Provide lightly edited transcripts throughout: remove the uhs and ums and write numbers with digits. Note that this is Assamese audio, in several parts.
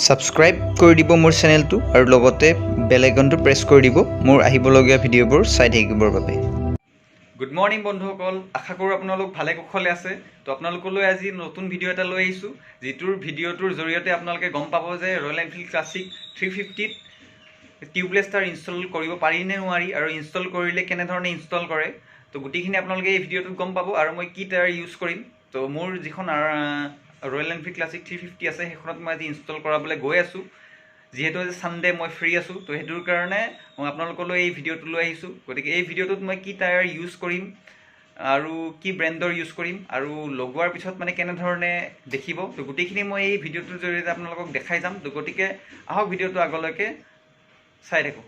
সাবস্ক্ৰাইব কৰি দিব মোৰ চেনেলটো আৰু লগতে বেল আইকনটো প্ৰেছ কৰি দিব মোৰ আহিবলগীয়া ভিডিঅ'বোৰ চাই থাকিবৰ বাবে। গুড মৰ্নিং বন্ধুসকল, আশা কৰোঁ আপোনালোক ভালে কুশলে আছে। তো আপোনালোকলৈ আজি নতুন ভিডিঅ' এটা লৈ আহিছোঁ, যিটোৰ ভিডিঅ'টোৰ জৰিয়তে আপোনালোকে গম পাব যে ৰয়েল এনফিল্ড ক্লাছিক 350ত টিউবলেছ টায়াৰ ইনষ্টল কৰিব পাৰি নে নোৱাৰি, আৰু ইনষ্টল কৰিলে কেনেধৰণে ইনষ্টল কৰে। তো গোটেইখিনি আপোনালোকে এই ভিডিঅ'টোত গম পাব, আৰু মই কি টায়াৰ ইউজ কৰিম। তো মোৰ যিখন ৰয়েল এনফিল্ড ক্লাছিক 350 আছে, সেইখনত মই আজি ইনষ্টল কৰাবলৈ গৈ আছোঁ। যিহেতু আজি ছানডে মই ফ্ৰী আছোঁ, তো সেইটোৰ কাৰণে মই আপোনালোকলৈ এই ভিডিঅ'টো লৈ আহিছোঁ। গতিকে এই ভিডিঅ'টোত মই কি টায়াৰ ইউজ কৰিম আৰু কি ব্ৰেণ্ডৰ ইউজ কৰিম আৰু লগোৱাৰ পিছত মানে কেনেধৰণে দেখিব, তো গোটেইখিনি মই এই ভিডিঅ'টোৰ জৰিয়তে আপোনালোকক দেখাই যাম। তো গতিকে আহক ভিডিঅ'টো আগলৈকে চাই থাকোঁ।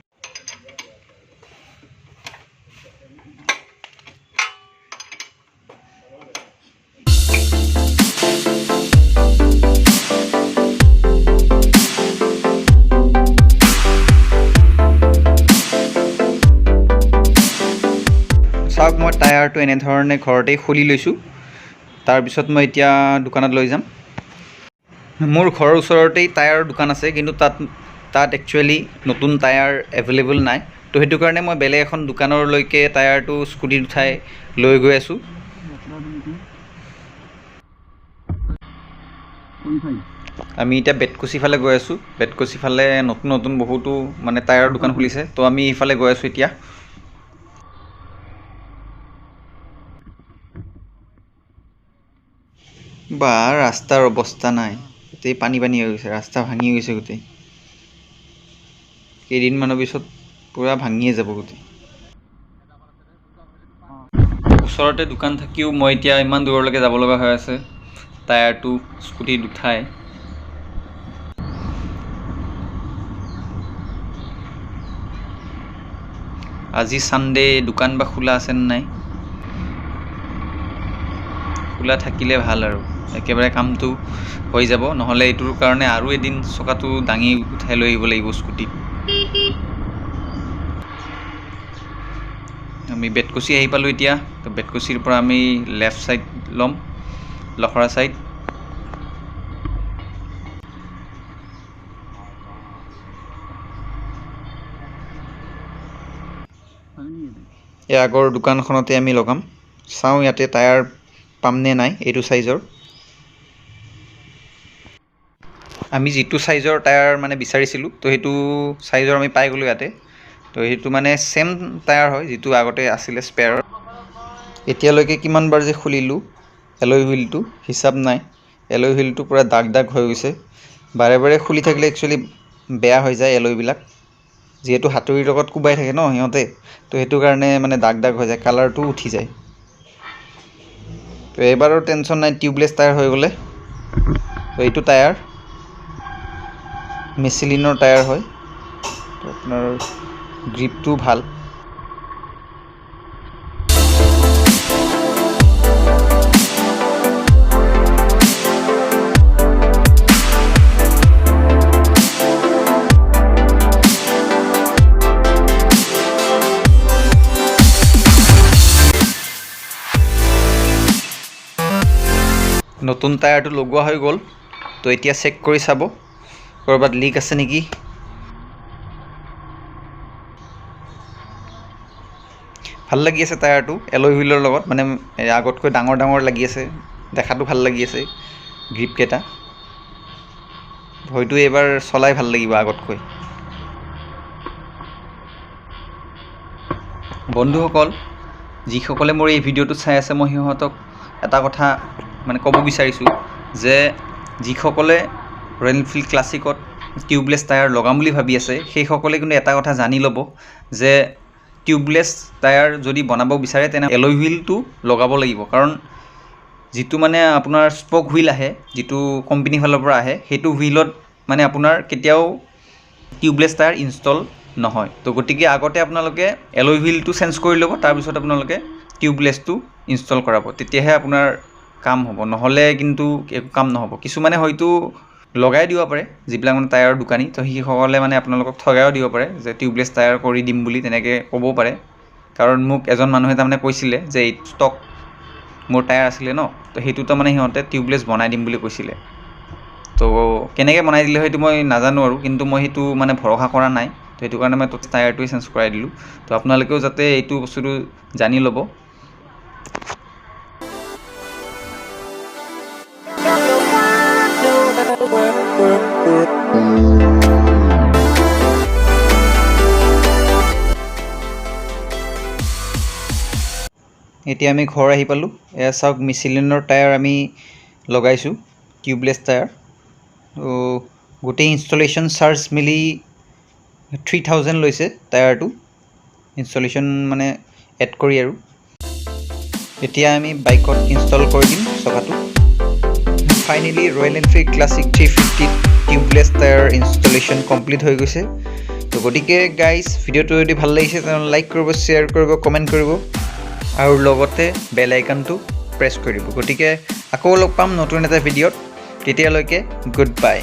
চাওক, মই টায়াৰটো এনেধৰণে ঘৰতেই খুলি লৈছোঁ। তাৰপিছত মই এতিয়া দোকানত লৈ যাম। মোৰ ঘৰৰ ওচৰতেই টায়াৰৰ দোকান আছে, কিন্তু তাত একচুৱেলি নতুন টায়াৰ এভেইলেবল নাই। তো সেইটো কাৰণে মই বেলেগ এখন দোকানলৈকে টায়াৰটো স্কুটিত উঠাই লৈ গৈ আছোঁ। আমি এতিয়া বেতকুচি ফালে গৈ আছোঁ। বেতকুচি ফালে নতুন বহুতো মানে টায়াৰৰ দোকান খুলিছে, তো আমি ইফালে গৈ আছোঁ এতিয়া। বা ৰাস্তাৰ অৱস্থা নাই, গোটেই পানী হৈ গৈছে, ৰাস্তা ভাঙি গৈছে গোটেই। কেইদিনমানৰ পিছত পূৰা ভাঙিয়ে যাব গোটেই। ওচৰতে দোকান থাকিও মই এতিয়া ইমান দূৰলৈকে যাব লগা হৈ আছে টায়াৰটো স্কুটিত উঠাই। আজি ছানডে, দোকান বা খোলা আছেনে নাই? খোলা থাকিলে ভাল, আৰু একেবাৰে কামটো হৈ যাব। নহ'লে এইটোৰ কাৰণে আৰু এদিন চকাটো দাঙি উঠাই লৈ আহিব লাগিব স্কুটিত। আমি বেতকুচি আহি পালোঁ এতিয়া। তো বেতকুচিৰ পৰা আমি লেফ্ট ছাইড ল'ম, লখৰা ছাইড। এই আগৰ দোকানখনতে আমি লগাম। চাওঁ ইয়াতে টায়াৰ পামনে নাই এইটো চাইজৰ। আমি যিটো চাইজৰ টায়াৰ মানে বিচাৰিছিলোঁ, তো সেইটো চাইজৰ আমি পাই গ'লোঁ ইয়াতে। তো সেইটো মানে ছেম টায়াৰ হয় যিটো আগতে আছিলে স্পেয়াৰ। এতিয়ালৈকে কিমানবাৰ যে খুলিলোঁ এলয় হুইলটো, হিচাপ নাই। এলয় হুইলটো পূৰা দাগ হৈ গৈছে। বাৰে বাৰে খুলি থাকিলে একচুৱেলি বেয়া হৈ যায় এলয়বিলাক, যিহেতু হাতুৰিৰ লগত কোবাই থাকে ন সিহঁতে। তো সেইটো কাৰণে মানে দাগ হৈ যায়, কালাৰটোও উঠি যায়। তো এইবাৰৰ টেনশ্যন নাই, টিউবলেছ টায়াৰ হৈ গ'লে। তো এইটো টায়াৰ মিচেলিনৰ টায়াৰ হয়, তো আপোনাৰ গ্ৰিপটো ভাল। নতুন টায়াৰটো লগোৱা হৈ গ'ল। তো এতিয়া চেক কৰি চাব ক'ৰবাত লিক আছে নেকি। ভাল লাগি আছে টায়াৰটো এলয় হুইলৰ লগত, মানে আগতকৈ ডাঙৰ লাগি আছে, দেখাটো ভাল লাগি আছে গ্ৰিপকেইটা। হয়তো এইবাৰ চলাই ভাল লাগিব আগতকৈ। বন্ধুসকল, যিসকলে মোৰ এই ভিডিঅ'টো চাই আছে, মই সিহঁতক এটা কথা মানে ক'ব বিচাৰিছোঁ যে যিসকলে ৰয়েল এনফিল্ড ক্লাছিকত টিউবলেছ টায়াৰ লগাম বুলি ভাবি আছে, সেইসকলে কিন্তু এটা কথা জানি ল'ব যে টিউবলেছ টায়াৰ যদি বনাব বিচাৰে তেনে এলয় হুইলটো লগাব লাগিব। কাৰণ যিটো মানে আপোনাৰ স্পক হুইল আহে, যিটো কোম্পানীৰ ফালৰ পৰা আহে, সেইটো হুইলত মানে আপোনাৰ কেতিয়াও টিউবলেছ টায়াৰ ইনষ্টল নহয়। তো গতিকে আগতে আপোনালোকে এলয় হুইলটো চেঞ্জ কৰি ল'ব, তাৰপিছত আপোনালোকে টিউবলেছটো ইনষ্টল কৰাব, তেতিয়াহে আপোনাৰ কাম হ'ব। নহ'লে কিন্তু একো কাম নহ'ব। কিছুমানে হয়তো লগাই দিব পাৰে, যিবিলাক মানে টায়াৰৰ দোকানী, তো সেইসকলে মানে আপোনালোকক ঠগাইও দিব পাৰে যে টিউবলেছ টায়াৰ কৰি দিম বুলি, তেনেকৈ ক'বও পাৰে। কাৰণ মোক এজন মানুহে তাৰমানে কৈছিলে যে এই ষ্টক মোৰ টায়াৰ আছিলে ন, তো সেইটোতো মানে সিহঁতে টিউবলেছ বনাই দিম বুলি কৈছিলে। তো তো কেনেকৈ বনাই দিলে হয়তো মই নাজানো আৰু, কিন্তু মই সেইটো মানে ভৰসা কৰা নাই। তো সেইটো কাৰণে মই টায়াৰটোৱে চেঞ্জ কৰাই দিলোঁ। তো আপোনালোকেও যাতে এইটো বস্তুটো জানি ল'ব। এতিয়া আমি ঘৰ আহি পালোঁ। এয়া চাওক মিচিলিনৰ টায়াৰ আমি লগাইছোঁ, টিউবলেছ টায়াৰ। তো গোটেই ইনষ্টলেশ্যন চাৰ্জ মিলি 3000 লৈছে টায়াৰটো, ইনষ্টলেশ্যন মানে এড কৰি আৰু। এতিয়া আমি বাইকত ইনষ্টল কৰি দিম চকাটো। Finally Royal Enfield Classic 350 tubeless tyre installation complete হৈ গৈছে। তো গতিকে গাইজ, ভিডিঅ'টো যদি ভাল লাগিছে তেনেহ'লে লাইক কৰিব, শ্বেয়াৰ কৰিব, কমেণ্ট কৰিব আৰু লগতে বেল আইকনটো প্ৰেছ কৰিব। গতিকে আকৌ লগ পাম নতুন এটা ভিডিঅ'ত। তেতিয়ালৈকে গুড বাই।